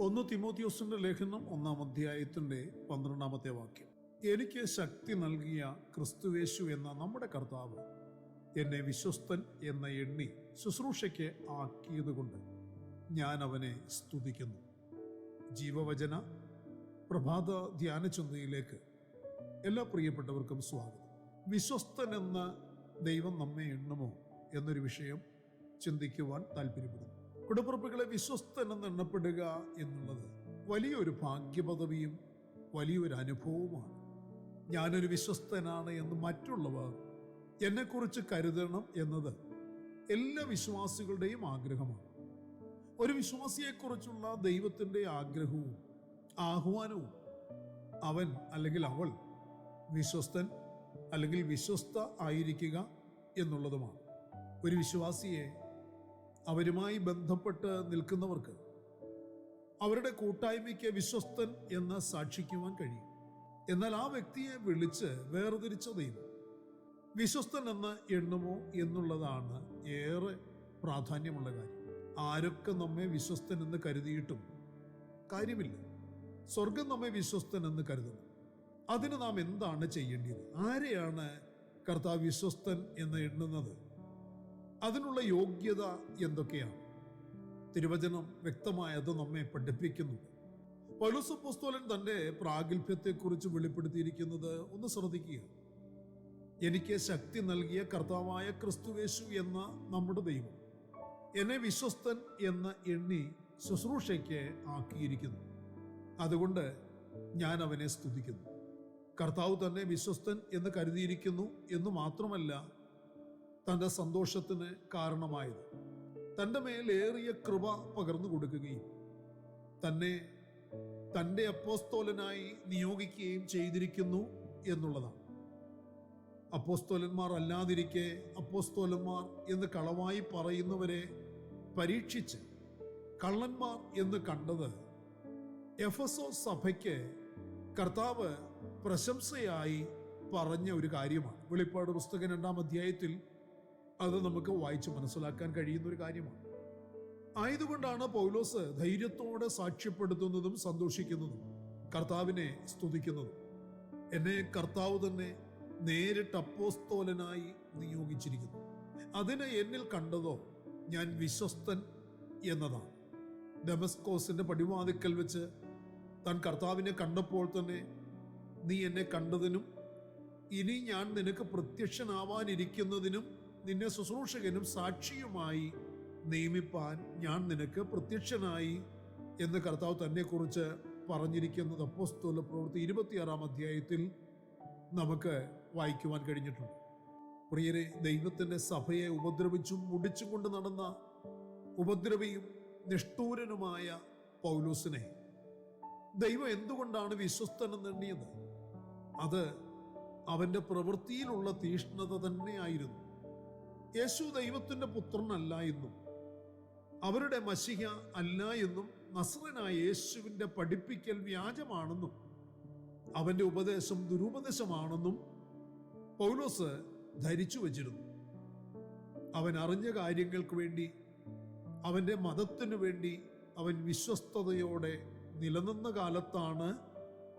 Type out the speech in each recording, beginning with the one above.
1 തിമോഥെയോസിന്റെ ലേഖനം 1-ാം അധ്യായത്തിന്റെ 12-ാമത്തെ വാക്യം. എനിക്ക് ശക്തി നൽകിയ ക്രിസ്തുവേശു എന്ന നമ്മുടെ കർത്താവ് എന്നെ വിശ്വസ്തൻ എന്ന എണ്ണി ശുശ്രൂഷയ്ക്ക് ആക്കിയതുകൊണ്ട് ഞാൻ അവനെ സ്തുതിക്കുന്നു. ജീവവചന പ്രഭാത ധ്യാന ചിന്തയിലേക്ക് എല്ലാ പ്രിയപ്പെട്ടവർക്കും സ്വാഗതം. വിശ്വസ്തൻ എന്ന ദൈവം നമ്മെ എണ്ണുമോ എന്നൊരു വിഷയം ചിന്തിക്കുവാൻ താല്പര്യപ്പെടുന്നു. കുടുംബപ്രഭുക്കളെ, വിശ്വസ്തൻ എന്ന് എണ്ണപ്പെടുക എന്നുള്ളത് വലിയൊരു ഭാഗ്യപദവിയും വലിയൊരു അനുഭവവുമാണ്. ഞാനൊരു വിശ്വസ്തനാണ് എന്ന് മറ്റുള്ളവർ എന്നെക്കുറിച്ച് കരുതണം എന്നത് എല്ലാ വിശ്വാസികളുടെയും ആഗ്രഹമാണ്. ഒരു വിശ്വാസിയെക്കുറിച്ചുള്ള ദൈവത്തിൻ്റെ ആഗ്രഹവും ആഹ്വാനവും അവൻ അല്ലെങ്കിൽ അവൾ വിശ്വസ്തൻ അല്ലെങ്കിൽ വിശ്വസ്ത ആയിരിക്കുക എന്നുള്ളതുമാണ്. ഒരു വിശ്വാസിയെ അവരുമായി ബന്ധപ്പെട്ട് നിൽക്കുന്നവർക്ക് അവരുടെ കൂട്ടായ്മയ്ക്ക് വിശ്വസ്തൻ എന്ന് സാക്ഷിക്കുവാൻ കഴിയും. എന്നാൽ ആ വ്യക്തിയെ വിളിച്ച് വേർതിരിച്ച ദൈവം വിശ്വസ്തൻ എന്ന് എണ്ണുമോ എന്നുള്ളതാണ് ഏറെ പ്രാധാന്യമുള്ള കാര്യം. ആരൊക്കെ നമ്മെ വിശ്വസ്തൻ എന്ന് കരുതിയിട്ടും കാര്യമില്ല. സ്വർഗം നമ്മെ വിശ്വസ്തൻ എന്ന് കരുതണം. അതിന് നാം എന്താണ് ചെയ്യേണ്ടത്? ആരെയാണ് കർത്താവ് വിശ്വസ്തൻ എന്ന് എണ്ണുന്നത്? അതിനുള്ള യോഗ്യത എന്തൊക്കെയാണ്? തിരുവചനം വ്യക്തമായി അത് നമ്മെ പഠിപ്പിക്കുന്നുണ്ട്. പൗലോസ് അപ്പോസ്തലൻ തൻ്റെ പ്രാഗൽഭ്യത്തെക്കുറിച്ച് വെളിപ്പെടുത്തിയിരിക്കുന്നത് ഒന്ന് ശ്രദ്ധിക്കുക. എനിക്ക് ശക്തി നൽകിയ കർത്താവായ ക്രിസ്തുവേശു എന്ന നമ്മുടെ ദൈവം എന്നെ വിശ്വസ്തൻ എന്ന് എണ്ണി ശുശ്രൂഷയ്ക്ക് ആക്കിയിരിക്കുന്നു. അതുകൊണ്ട് ഞാൻ അവനെ സ്തുതിക്കുന്നു. കർത്താവ് തന്നെ വിശ്വസ്തൻ എന്ന് കരുതിയിരിക്കുന്നു എന്ന് മാത്രമല്ല, തൻ്റെ സന്തോഷത്തിന് കാരണമായത് തൻ്റെ മേലേറിയ കൃപ പകർന്നു കൊടുക്കുകയും തന്നെ തൻ്റെ അപ്പോസ്തോലനായി നിയോഗിക്കുകയും ചെയ്തിരിക്കുന്നു എന്നുള്ളതാണ്. അപ്പോസ്തോലന്മാർ അല്ലാതിരിക്കെ അപ്പോസ്തോലന്മാർ എന്ന് കളവായി പറയുന്നവരെ പരീക്ഷിച്ച് കള്ളന്മാർ എന്ന് കണ്ടത് എഫെസോസ് സഭയ്ക്ക് കർത്താവ് പ്രശംസയായി പറഞ്ഞ ഒരു കാര്യമാണ്. വെളിപ്പാട് പുസ്തകം 2-ാം അധ്യായത്തിൽ അത് നമുക്ക് വായിച്ച് മനസ്സിലാക്കാൻ കഴിയുന്ന ഒരു കാര്യമാണ്. ആയതുകൊണ്ടാണ് പൗലോസ് ധൈര്യത്തോടെ സാക്ഷ്യപ്പെടുത്തുന്നതും സന്തോഷിക്കുന്നതും കർത്താവിനെ സ്തുതിക്കുന്നതും. എന്നെ കർത്താവ് തന്നെ നേരിട്ട് അപ്പോസ്തോലനായി നിയോഗിച്ചിരിക്കുന്നു. അതിന് എന്നിൽ കണ്ടതോ ഞാൻ വിശ്വസ്തൻ എന്നതാണ്. ഡെമസ്കോസിന്റെ പടിവാതിക്കൽ വെച്ച് താൻ കർത്താവിനെ കണ്ടപ്പോൾ തന്നെ, നീ എന്നെ കണ്ടതിനും ഇനി ഞാൻ നിനക്ക് പ്രത്യക്ഷനാവാനിരിക്കുന്നതിനും നിന്നെ ശുശ്രൂഷകനും സാക്ഷിയുമായി നിയമിപ്പാൻ ഞാൻ നിനക്ക് പ്രത്യക്ഷനായി എന്ന് കർത്താവ് തന്നെ കുറിച്ച് പറഞ്ഞിരിക്കുന്നത് അപ്പോസ്തല പ്രവൃത്തി 26-ാം അധ്യായത്തിൽ നമുക്ക് വായിക്കുവാൻ കഴിഞ്ഞിട്ടുണ്ട്. പ്രിയരെ, ദൈവത്തിന്റെ സഭയെ ഉപദ്രവിച്ചും മുടിച്ചും കൊണ്ട് നടന്ന ഉപദ്രവിയും നിഷ്ഠൂരനുമായ പൗലോസിനെ ദൈവം എന്തുകൊണ്ടാണ് വിശ്വസ്തനെന്ന് എണ്ണിയത്? അത് അവന്റെ പ്രവൃത്തിയിലുള്ള തീഷ്ണത തന്നെയായിരുന്നു. യേശു ദൈവത്തിന്റെ പുത്രനല്ല എന്നും അവരുടെ മശിഹ അല്ല എന്നും നസ്രനായ യേശുവിന്റെ പഠിപ്പിക്കൽ വ്യാജമാണെന്നും അവന്റെ ഉപദേശം ദുരുപദേശമാണെന്നും പൗലോസ് ധരിച്ചു വച്ചിരുന്നു. അവൻ അറിഞ്ഞ കാര്യങ്ങൾക്ക് വേണ്ടി, അവന്റെ മതത്തിനു വേണ്ടി അവൻ വിശ്വസ്തയോടെ നിലനിന്ന കാലത്താണ്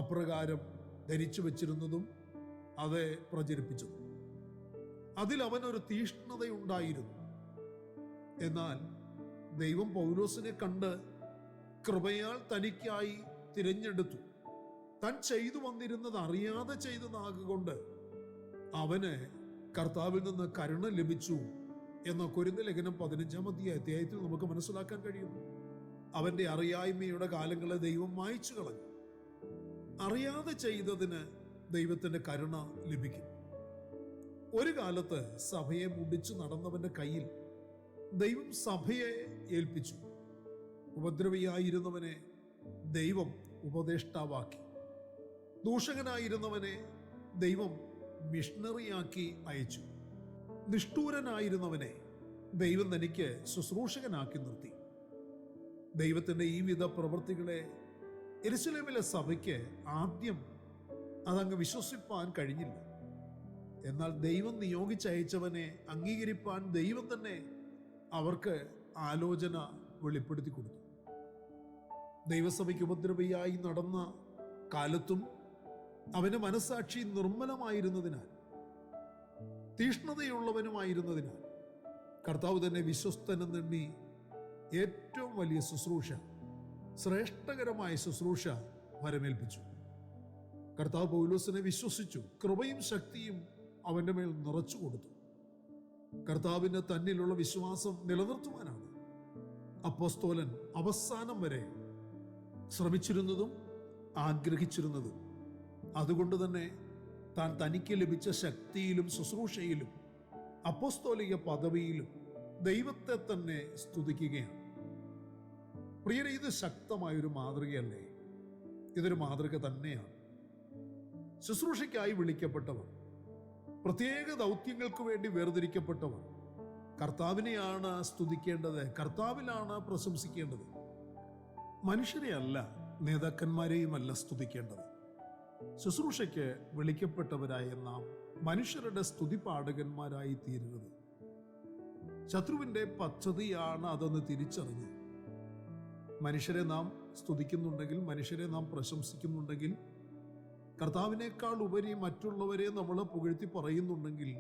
അപ്രകാരം ധരിച്ചു വച്ചിരുന്നതും അത് പ്രചരിപ്പിച്ചതും. അതിൽ അവനൊരു തീഷ്ണതയുണ്ടായിരുന്നു. എന്നാൽ ദൈവം പൗലോസിനെ കണ്ട് കൃപയാൽ തനിക്കായി തിരഞ്ഞെടുത്തു. താൻ ചെയ്തു വന്നിരുന്നത് അറിയാതെ ചെയ്തതാകൊണ്ട് അവന് കർത്താവിൽ നിന്ന് കരുണ ലഭിച്ചു എന്ന കൊരിന്ത്യർ ലേഖനം 15-ാം അധ്യായത്തിൽ നമുക്ക് മനസ്സിലാക്കാൻ കഴിയുന്നു. അവന്റെ അറിയായ്മയുടെ കാലങ്ങളെ ദൈവം മായ്ച്ചു കളഞ്ഞു. അറിയാതെ ചെയ്തതിന് ദൈവത്തിന്റെ കരുണ ലഭിക്കും. ഒരു കാലത്ത് സഭയെ മുടിച്ചു നടന്നവന്റെ കയ്യിൽ ദൈവം സഭയെ ഏൽപ്പിച്ചു. ഉപദ്രവിയായിരുന്നവനെ ദൈവം ഉപദേഷ്ടാവാക്കി. ദൂഷകനായിരുന്നവനെ ദൈവം മിഷണറിയാക്കി അയച്ചു. നിഷ്ഠൂരനായിരുന്നവനെ ദൈവം തനിക്ക് ശുശ്രൂഷകനാക്കി നിർത്തി. ദൈവത്തിന്റെ ഈ വിധ പ്രവൃത്തികളെ യെരുശലേമിലെ സഭയ്ക്ക് ആദ്യം അതങ്ങ് വിശ്വസിപ്പാൻ കഴിഞ്ഞില്ല. എന്നാൽ ദൈവം നിയോഗിച്ചയച്ചവനെ അംഗീകരിപ്പാൻ ദൈവം തന്നെ അവർക്ക് ആലോചന വെളിപ്പെടുത്തി കൊടുത്തു. ദൈവസഭയ്ക്ക് ഉപദ്രവിയായി നടന്ന കാലത്തും അവന്റെ മനസ്സാക്ഷി നിർമ്മലമായിരുന്നതിനാൽ, തീഷ്ണതയുള്ളവനുമായിരുന്നതിനാൽ കർത്താവ് തന്നെ വിശ്വസ്തനെന്നെണ്ണി ഏറ്റവും വലിയ ശുശ്രൂഷ, ശ്രേഷ്ഠകരമായ ശുശ്രൂഷ വരമേൽപ്പിച്ചു. കർത്താവ് പൗലോസിനെ വിശ്വസിച്ചു. കൃപയും ശക്തിയും അവന്റെ മേൽ നിറച്ചു കൊടുത്തു. കർത്താവിന് തന്നിലുള്ള വിശ്വാസം നിലനിർത്തുവാനാണ് അപ്പോസ്തോലൻ അവസാനം വരെ ശ്രമിച്ചിരുന്നതും ആഗ്രഹിച്ചിരുന്നതും. അതുകൊണ്ട് തന്നെ താൻ തനിക്ക് ലഭിച്ച ശക്തിയിലും ശുശ്രൂഷയിലും അപ്പോസ്തോലിക പദവിയിലും ദൈവത്തെ തന്നെ സ്തുതിക്കുകയാണ്. പ്രിയരെ, ഇത് ശക്തമായൊരു മാതൃകയല്ലേ? ഇതൊരു മാതൃക തന്നെയാണ്. ശുശ്രൂഷയ്ക്കായി വിളിക്കപ്പെട്ടവർ, പ്രത്യേക ദൗത്യങ്ങൾക്ക് വേണ്ടി വേർതിരിക്കപ്പെട്ടവർ കർത്താവിനെയാണ് സ്തുതിക്കേണ്ടത്, കർത്താവിലാണ് പ്രശംസിക്കേണ്ടത്. മനുഷ്യരെ അല്ല, നേതാക്കന്മാരെയുമല്ല സ്തുതിക്കേണ്ടത്. ശുശ്രൂഷയ്ക്ക് വിളിക്കപ്പെട്ടവരായ നാം മനുഷ്യരുടെ സ്തുതിപാഠകന്മാരായി തീരരുത്. ശത്രുവിന്റെ പദ്ധതിയാണ് അതെന്ന് തിരിച്ചറിഞ്ഞ് മനുഷ്യരെ നാം സ്തുതിക്കുന്നുണ്ടെങ്കിൽ, മനുഷ്യരെ നാം പ്രശംസിക്കുന്നുണ്ടെങ്കിൽ, കർത്താവിനേക്കാൾ ഉപരി മറ്റുള്ളവരെ നമ്മൾ പുകഴ്ത്തി പറയുന്നുണ്ടെങ്കിൽ,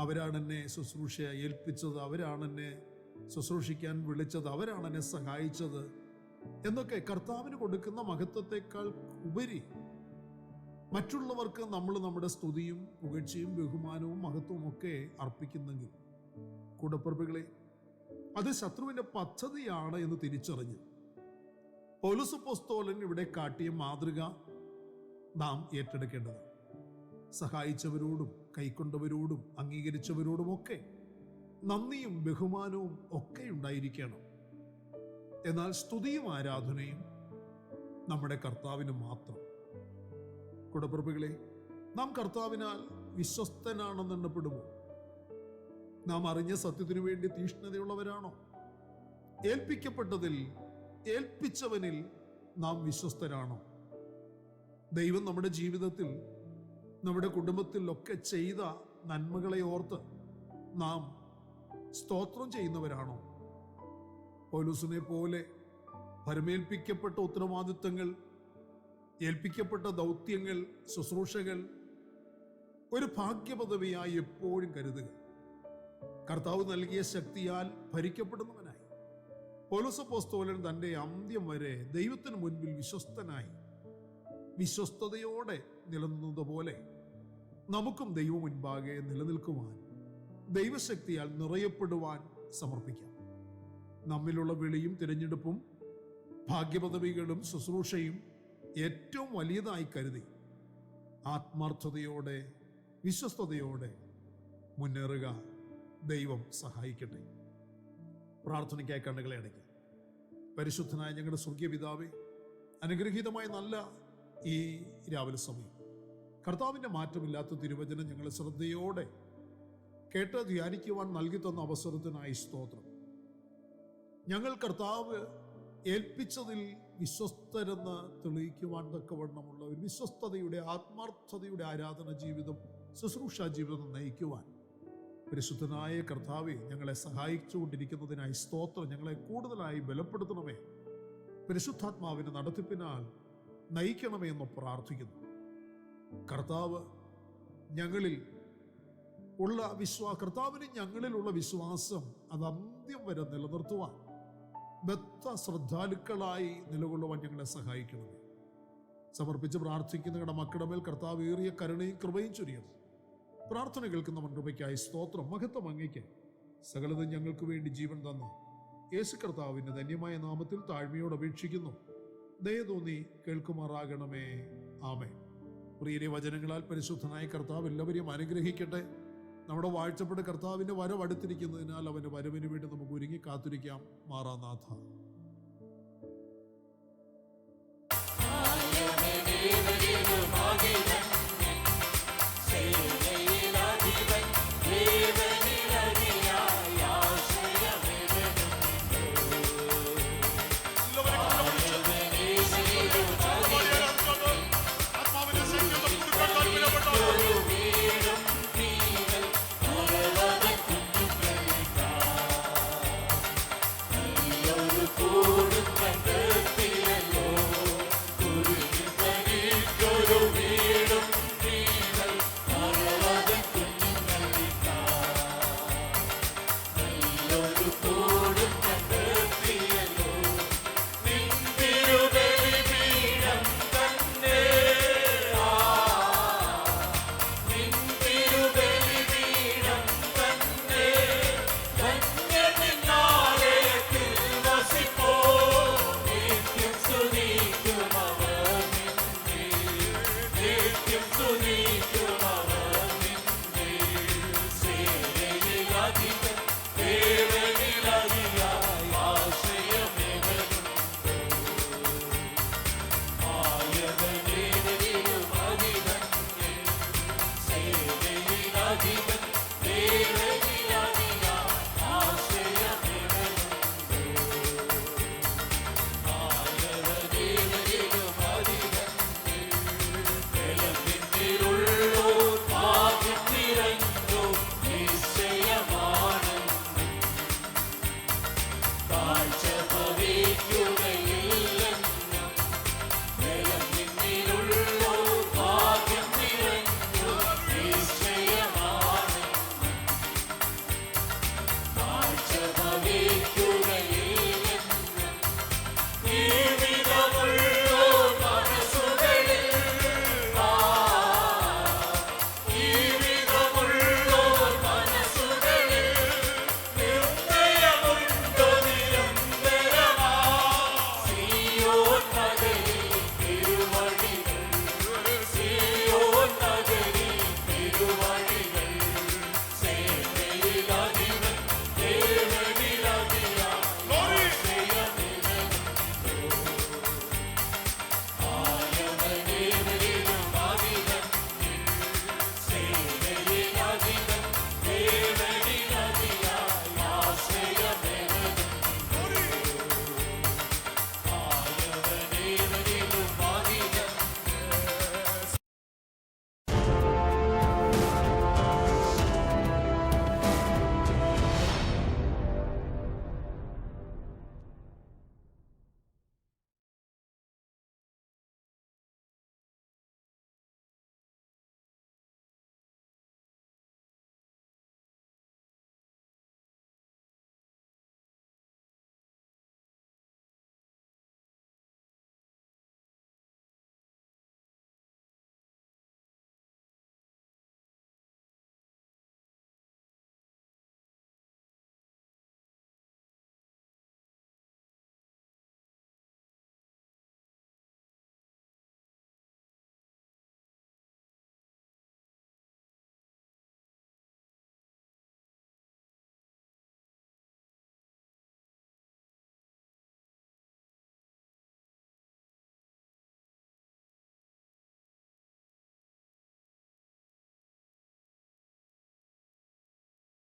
അവരാണ് എന്നെ ശുശ്രൂഷ ഏൽപ്പിച്ചത്, അവരാണ് എന്നെ ശുശ്രൂഷിക്കാൻ വിളിച്ചത്, അവരാണ് എന്നെ സഹായിച്ചത് എന്നൊക്കെ കർത്താവിന് കൊടുക്കുന്ന മഹത്വത്തെക്കാൾ ഉപരി മറ്റുള്ളവർക്ക് നമ്മൾ നമ്മുടെ സ്തുതിയും പുകഴ്ചയും ബഹുമാനവും മഹത്വവും ഒക്കെ അർപ്പിക്കുന്നെങ്കിൽ, കൂടപ്പിറപ്പുകളെ, അത് ശത്രുവിന്റെ പദ്ധതിയാണ് എന്ന് തിരിച്ചറിഞ്ഞ് പൗലോസ് അപ്പോസ്തലൻ ഇവിടെ കാട്ടിയ മാതൃക നാം ഏറ്റെടുക്കേണ്ടതാണ്. സഹായിച്ചവരോടും കൈക്കൊണ്ടവരോടും അംഗീകരിച്ചവരോടുമൊക്കെ നന്ദിയും ബഹുമാനവും ഒക്കെ ഉണ്ടായിരിക്കണം. എന്നാൽ സ്തുതിയും ആരാധനയും നമ്മുടെ കർത്താവിന് മാത്രം. കുടപ്രഭുകളെ, നാം കർത്താവിനാൽ വിശ്വസ്തനാണെന്ന് എണ്ണപ്പെടുമോ? നാം അറിഞ്ഞ സത്യത്തിനു വേണ്ടി തീഷ്ണതയുള്ളവരാണോ? ഏൽപ്പിക്കപ്പെട്ടതിൽ, ഏൽപ്പിച്ചവനിൽ നാം വിശ്വസ്തരാണോ? ദൈവം നമ്മുടെ ജീവിതത്തിൽ, നമ്മുടെ കുടുംബത്തിലൊക്കെ ചെയ്ത നന്മകളെ ഓർത്ത് നാം സ്തോത്രം ചെയ്യുന്നവരാണോ? പൗലോസിനെ പോലെ ഭരമേൽപ്പിക്കപ്പെട്ട ഉത്തരവാദിത്തങ്ങൾ, ഏൽപ്പിക്കപ്പെട്ട ദൗത്യങ്ങൾ, ശുശ്രൂഷകൾ ഒരു ഭാഗ്യപദവിയായി എപ്പോഴും കരുതുക. കർത്താവ് നൽകിയ ശക്തിയാൽ ഭരിക്കപ്പെടുന്നവനായി പൗലോസ് അപ്പോസ്തലൻ തന്റെ അന്ത്യം വരെ ദൈവത്തിന് മുൻപിൽ വിശ്വസ്തനായി വിശ്വസ്തയോടെ നിലനിന്നതുപോലെ നമുക്കും ദൈവം മുൻപാകെ നിലനിൽക്കുവാൻ, ദൈവശക്തിയാൽ നിറയപ്പെടുവാൻ സമർപ്പിക്കാം. നമ്മിലുള്ള വിളിയും തിരഞ്ഞെടുപ്പും ഭാഗ്യപദവികളും ശുശ്രൂഷയും ഏറ്റവും വലിയതായി കരുതി ആത്മാർത്ഥതയോടെ, വിശ്വസ്തയോടെ മുന്നേറുക. ദൈവം സഹായിക്കട്ടെ. പ്രാർത്ഥനയ്ക്കായി കണ്ണുകളെ അടയ്ക്കാം. പരിശുദ്ധനായ ഞങ്ങളുടെ സ്വർഗീയ പിതാവേ, അനുഗ്രഹീതമായ നല്ല ഈ രാവിലെ സമയം കർത്താവിൻ്റെ മാറ്റമില്ലാത്ത തിരുവചനം ഞങ്ങളെ ശ്രദ്ധയോടെ കേട്ട് ധ്യാനിക്കുവാൻ നൽകി തന്ന അവസരത്തിനായി സ്തോത്രം. ഞങ്ങൾ കർത്താവ് ഏൽപ്പിച്ചതിൽ വിശ്വസ്തരെന്ന് തെളിയിക്കുവാൻ തക്കവണ്ണമുള്ള ഒരു വിശ്വസ്തതയുടെ, ആത്മാർത്ഥതയുടെ ആരാധന ജീവിതം, ശുശ്രൂഷ ജീവിതം നയിക്കുവാൻ പരിശുദ്ധനായ കർത്താവെ ഞങ്ങളെ സഹായിച്ചുകൊണ്ടിരിക്കുന്നതിനായി സ്തോത്രം. ഞങ്ങളെ കൂടുതലായി ബലപ്പെടുത്തണമേ, പരിശുദ്ധാത്മാവിന്റെ നടത്തിപ്പിനാൽ നയിക്കണമേ എന്ന് പ്രാർത്ഥിക്കുന്നു. കർത്താവ് ഞങ്ങളിൽ ഉള്ള കർത്താവിന് ഞങ്ങളിലുള്ള വിശ്വാസം അത് അന്ത്യം വരെ നിലനിർത്തുവാൻ, ബദ്ധ ശ്രദ്ധാലുക്കളായി നിലകൊള്ളുവാൻ ഞങ്ങളെ സഹായിക്കണമേ. സമർപ്പിച്ച് പ്രാർത്ഥിക്കുന്ന ഞങ്ങളുടെ മക്കളുടെ മേൽ കർത്താവ് ഏറിയ കരുണയും കൃപയും ചൊരിയണം. പ്രാർത്ഥന കേൾക്കുന്ന കൃപയ്ക്കായി സ്തോത്രം. മഹത്വം അങ്ങയ്ക്ക്. സകലതും ഞങ്ങൾക്ക് വേണ്ടി ജീവൻ തന്ന യേശു കർത്താവിന്റെ ധന്യമായ നാമത്തിൽ താഴ്മയോട് അപേക്ഷിക്കുന്നു. ദയ തോന്നി കേൾക്കുമാറാകണമേ. ആമേൻ. പ്രിയരെ, വചനങ്ങളാൽ പരിശുദ്ധനായ കർത്താവ് എല്ലാവരെയും അനുഗ്രഹിക്കട്ടെ. നമ്മുടെ വാഴ്ചപ്പെട്ട കർത്താവിന്റെ വരവ് അടുത്തിരിക്കുന്നതിനാൽ അവന്റെ വരവിന് വേണ്ടി നമുക്ക് ഒരുങ്ങി കാത്തിരിക്കാം. മാറാനാഥ.